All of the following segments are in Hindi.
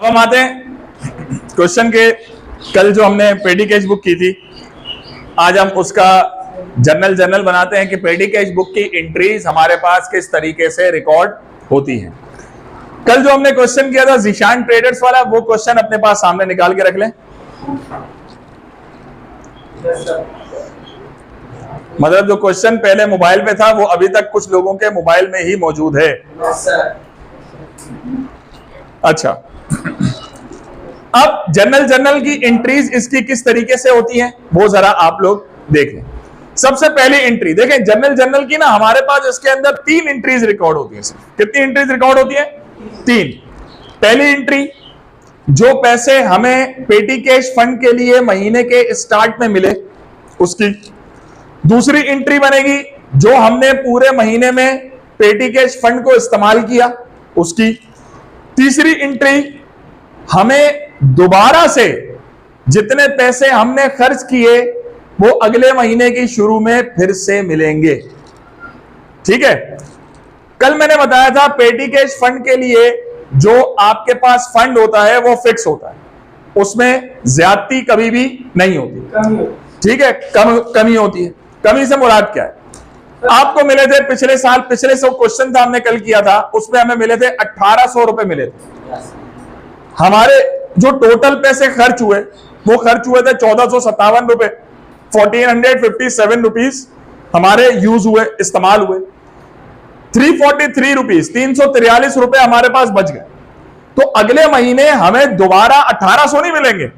अब हम आते हैं क्वेश्चन के। कल जो हमने पेडी कैश बुक की थी, आज हम उसका जर्नल बनाते हैं कि पेडी कैश बुक की एंट्रीज हमारे पास किस तरीके से रिकॉर्ड होती हैं। कल जो हमने क्वेश्चन किया था ज़ीशान ट्रेडर्स वाला, वो क्वेश्चन अपने पास सामने निकाल के रख लें। मतलब जो क्वेश्चन पहले मोबाइल पे था वो अभी तक कुछ लोगों के मोबाइल में ही मौजूद है। अच्छा, अब जर्नल की एंट्रीज इसकी किस तरीके से होती हैं वो जरा आप लोग देख लें। सबसे पहली एंट्री देखें, जर्नल की ना हमारे पास इसके अंदर 3 एंट्रीज रिकॉर्ड होती हैं। कितनी एंट्रीज रिकॉर्ड होती हैं? 3। पहली एंट्री, जो पैसे हमें पेटी कैश फंड के लिए महीने के स्टार्ट में मिले उसकी। दूसरी एंट्री बनेगी जो हमने पूरे महीने में पेटी कैश फंड को इस्तेमाल किया उसकी। तीसरी एंट्री, हमें दोबारा से जितने पैसे हमने खर्च किए वो अगले महीने की शुरू में फिर से मिलेंगे। ठीक है, कल मैंने बताया था पेटी कैश फंड के लिए जो आपके पास फंड होता है वो फिक्स होता है, उसमें ज्यादती कभी भी नहीं होती। ठीक है, कमी होती है। कमी से मुराद क्या है? आपको मिले थे पिछले साल, पिछले सौ क्वेश्चन था हमने कल किया था, उसमें हमें मिले थे 1800 रुपए मिले थे। हमारे जो टोटल पैसे खर्च हुए वो खर्च हुए थे 1457 रुपए, 1457 रुपीज हमारे यूज हुए, इस्तेमाल हुए। 343 रुपीज, 343 रुपए हमारे पास बच गए। तो अगले महीने हमें दोबारा 1800 नहीं मिलेंगे,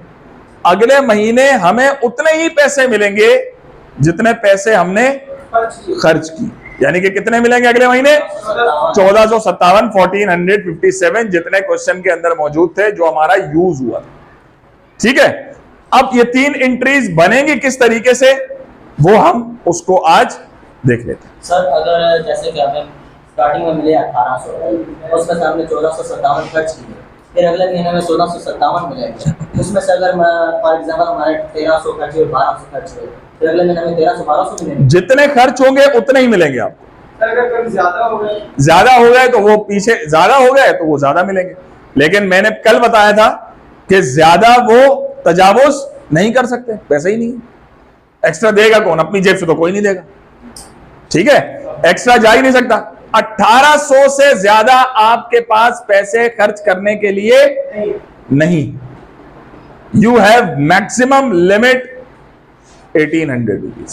अगले महीने हमें उतने ही पैसे मिलेंगे जितने पैसे हमने खर्च की। यानी कि कितने मिलेंगे अगले महीने? 1457, 1457 जितने क्वेश्चन के अंदर मौजूद थे जो हमारा यूज हुआ। ठीक है, अब ये 3 एंट्रीज बनेंगी किस तरीके से वो हम उसको आज देख लेते हैं। सर, अगर जैसे कि हमें स्टार्टिंग में मिले 1800, उसमें से हमने 1457 खर्च किए, फिर अगले महीने में 1657 मिलेंगे, उसमें से अगर फॉर एग्जांपल हमारे 1300 खर्च हुए, 1200 खर्च हुए, फिर अगले महीने में 1300-1200 मिलेंगे। जितने खर्च होंगे उतने ही मिलेंगे आपको। अगर ज्यादा हो गए तो वो पीछे, ज्यादा हो गए तो वो ज्यादा मिलेंगे। लेकिन मैंने कल बताया था कि ज्यादा वो तजावुज नहीं कर सकते, पैसे ही नहीं है। एक्स्ट्रा देगा कौन? अपनी जेब से तो कोई नहीं देगा। ठीक है, एक्स्ट्रा जा ही नहीं सकता। 1800 से ज्यादा आपके पास पैसे खर्च करने के लिए नहीं। You have maximum limit 1800 rupees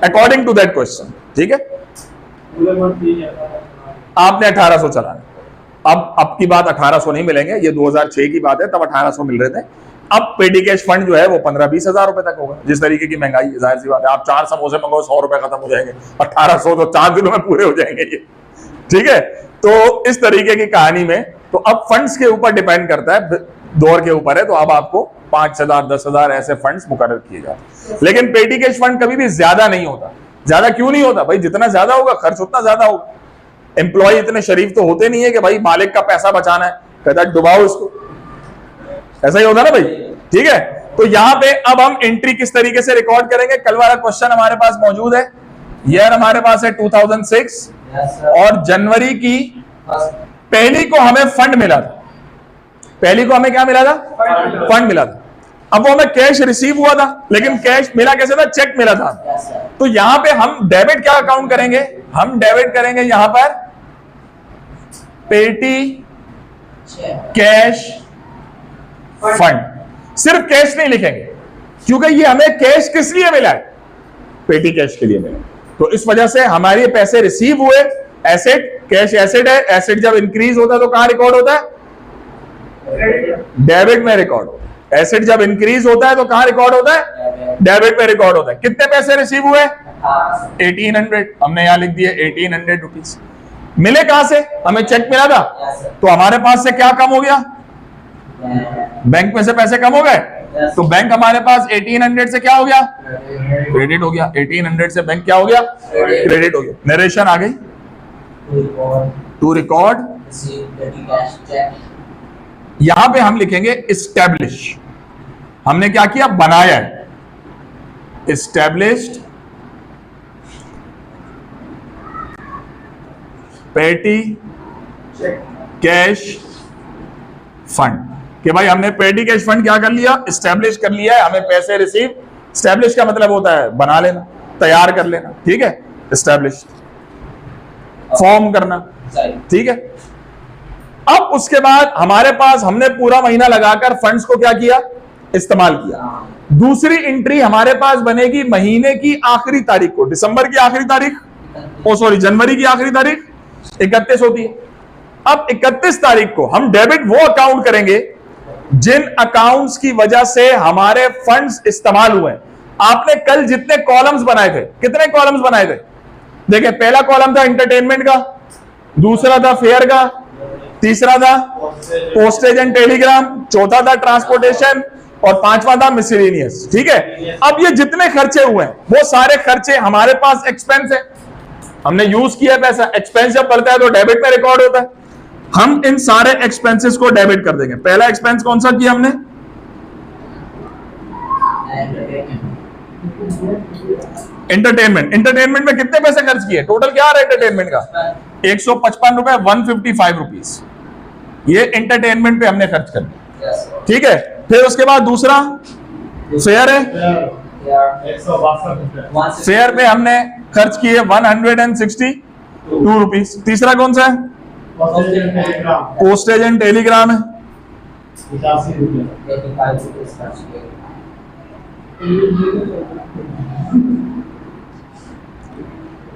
according to that question. ठीक है, आपने 1800 चलाना। अब की बात 1800 नहीं मिलेंगे, ये 2006 की बात है, तब 1800 मिल रहे थे। अब पेटी कैश फंड जो है वो 15-20 हजार रुपए तक होगा। जिस तरीके की महंगाई, जाहिर सी बात है, आप 4 समोसे मंगो 100 रुपए खत्म हो जाएंगे। 1800 तो 4 दिनों में पूरे हो जाएंगे ये। ठीक है, तो इस तरीके की कहानी में तो अब फंड्स के ऊपर डिपेंड करता है, दौर के ऊपर है। तो अब आपको 5000, 10,000 ऐसे फंड्स मुकर्रर किए जाते हैं। लेकिन पेटी कैश फंड कभी भी ज्यादा नहीं होता। ज्यादा क्यों नहीं होता भाई? जितना ज्यादा होगा खर्च उतना ज्यादा होगा। एम्प्लॉय इतने शरीफ तो होते नहीं है कि भाई मालिक का पैसा बचाना है, कहता है डुबाओ इसको, ऐसा ही होता ना भाई। ठीक है, तो यहां पे अब हम एंट्री किस तरीके से रिकॉर्ड करेंगे? कल वाला क्वेश्चन हमारे पास मौजूद है। ईयर हमारे पास है 2006 और जनवरी की पहली को हमें फंड मिला था। पहली को हमें क्या मिला था? फंड मिला था। अब वो हमें कैश रिसीव हुआ था, लेकिन कैश मिला कैसे था? चेक मिला था। तो यहां पे हम डेबिट क्या अकाउंट करेंगे? हम डेबिट करेंगे यहां पर पेटी कैश फंड। सिर्फ कैश नहीं लिखेंगे क्योंकि ये हमें कैश किस लिए मिला है? पेटी कैश के लिए मिला। तो इस वजह से हमारे पैसे रिसीव हुए। एसेट, कैश एसेट है, एसेट जब इंक्रीज होता है तो कहां रिकॉर्ड होता है? डेबिट में रिकॉर्ड होता है। एसेट जब इंक्रीज होता है तो कहां रिकॉर्ड होता है? डेबिट में रिकॉर्ड होता है। कितने पैसे रिसीव हुए? 1800। हमने यहां लिख दिए 1800 रुपीज। मिले कहां से? हमें चेक मिला था, तो हमारे पास से क्या कम हो गया? बैंक में से पैसे कम हो गए। तो बैंक हमारे पास 1800 से क्या हो गया? क्रेडिट हो गया। 1800 से बैंक क्या हो गया? क्रेडिट हो गया। नरेशन आ गई। टू रिकॉर्ड, यहां पे हम लिखेंगे एस्टैब्लिश। हमने क्या किया? बनाया है। एस्टैब्लिश्ड पेटी कैश फंड। कि भाई हमने पेटी कैश फंड क्या कर लिया, एस्टेब्लिश कर लिया है, हमें पैसे रिसीव, एस्टेब्लिश का मतलब होता है बना लेना, तैयार कर लेना, ठीक है, एस्टेब्लिश, फॉर्म करना, ठीक है। अब उसके बाद हमारे पास हमने पूरा महीना लगाकर फंड्स को क्या किया, इस्तेमाल किया। दूसरी एंट्री हमारे पास बनेगी महीने की आखिरी तारीख को, दिसंबर की आखिरी तारीख, जनवरी की आखिरी तारीख 31 होती है। अब 31 तारीख को हम डेबिट वो अकाउंट करेंगे जिन अकाउंट्स की वजह से हमारे फंड्स इस्तेमाल हुए। आपने कल जितने कॉलम्स बनाए थे, कितने कॉलम्स बनाए थे? देखिए, पहला कॉलम था एंटरटेनमेंट का, दूसरा था फेयर का, तीसरा था पोस्टेज एंड टेलीग्राम, चौथा था ट्रांसपोर्टेशन और पांचवा था मिसलेनियस, ठीक है। अब ये जितने खर्चे हुए हैं वो सारे खर्चे हमारे पास एक्सपेंस है, हमने यूज किया पैसा। एक्सपेंस जब बढ़ता है तो डेबिट में रिकॉर्ड होता है। हम इन सारे एक्सपेंसेस को डेबिट कर देंगे। पहला एक्सपेंस कौन सा किया हमने? एंटरटेनमेंट। एंटरटेनमेंट में कितने पैसे खर्च किए? टोटल क्या आ रहा है एंटरटेनमेंट का? 155 रुपए, 155 रुपीज, ये एंटरटेनमेंट पे हमने खर्च कर दिया, ठीक है। फिर उसके बाद दूसरा फेयर है, फेयर पे हमने खर्च किए 162 रुपीज। तीसरा कौन सा है? पोस्टेज एंड टेलीग्राम है, 85 रुपए।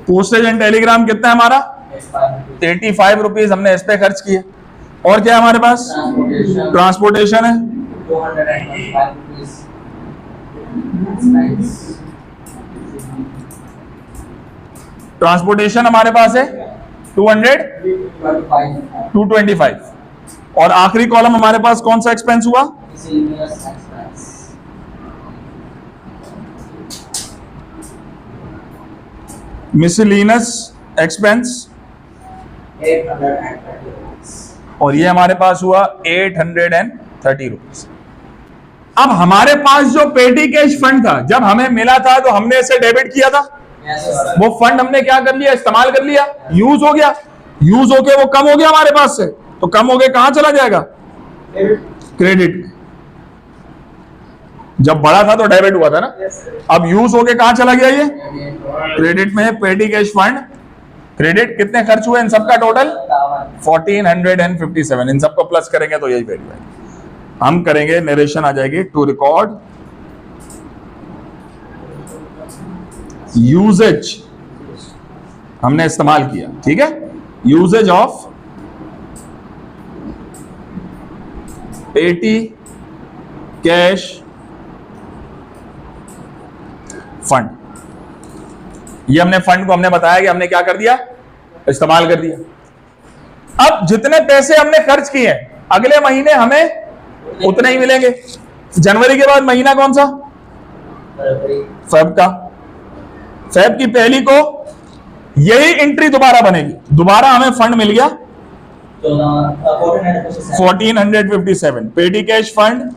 पोस्टेज एंड टेलीग्राम कितना है हमारा? 85 रुपीज हमने इस पे खर्च किए। और क्या है हमारे पास? ट्रांसपोर्टेशन है, 225 रुपीस। ट्रांसपोर्टेशन हमारे पास है 225। और आखिरी कॉलम हमारे पास कौन सा एक्सपेंस हुआ? मिसलेनियस एक्सपेंस, 830 और ये हमारे पास हुआ 830 रुपीज। अब हमारे पास जो पेटी कैश फंड था, जब हमें मिला था तो हमने इसे डेबिट किया था। वो फंड हमने क्या कर लिया? इस्तेमाल कर लिया, यूज हो गया। यूज होके वो कम हो गया हमारे पास से, तो कम हो गया कहां चला जाएगा? क्रेडिट में। जब बढ़ा था तो डेबिट हुआ था ना, अब यूज होके कहां चला गया? ये क्रेडिट में है। पेटी कैश फंड क्रेडिट। कितने खर्च हुए इन सबका टोटल? 1457। इन सबको प्लस करेंगे तो यही वैल्यू है। हम करेंगे, नरेशन आ जाएगी, टू रिकॉर्ड यूजेज हमने इस्तेमाल किया, ठीक है। Usages of petty cash fund. ये हमने फंड को हमने बताया कि हमने क्या कर दिया? इस्तेमाल कर दिया। अब जितने पैसे हमने खर्च किए अगले महीने हमें उतने ही मिलेंगे। जनवरी के बाद महीना कौन सा? फेब का। फेब की पहली को यही एंट्री दोबारा बनेगी, दोबारा हमें फंड मिल गया 1457। पेटी कैश फंड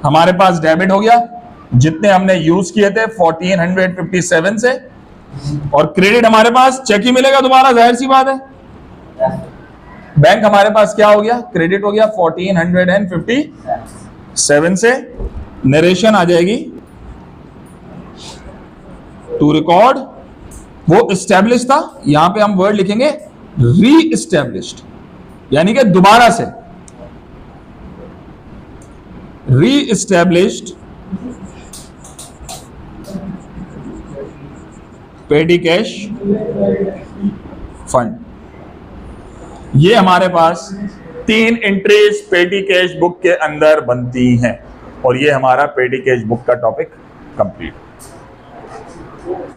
हमारे पास डेबिट हो गया, जितने हमने यूज किए थे 1457 से। और क्रेडिट हमारे पास चेक ही मिलेगा दोबारा, जाहिर सी बात है। बैंक हमारे पास क्या हो गया? क्रेडिट हो गया 1457 से। नरेशन आ जाएगी, टू रिकॉर्ड वो एस्टेब्लिश था, यहां पे हम वर्ड लिखेंगे री एस्टेब्लिश्ड, यानी कि दोबारा से री एस्टेब्लिश्ड पेटी कैश फंड। ये हमारे पास 3 एंट्रीज पेटी कैश बुक के अंदर बनती हैं और ये हमारा पेटी कैश बुक का टॉपिक कंप्लीट।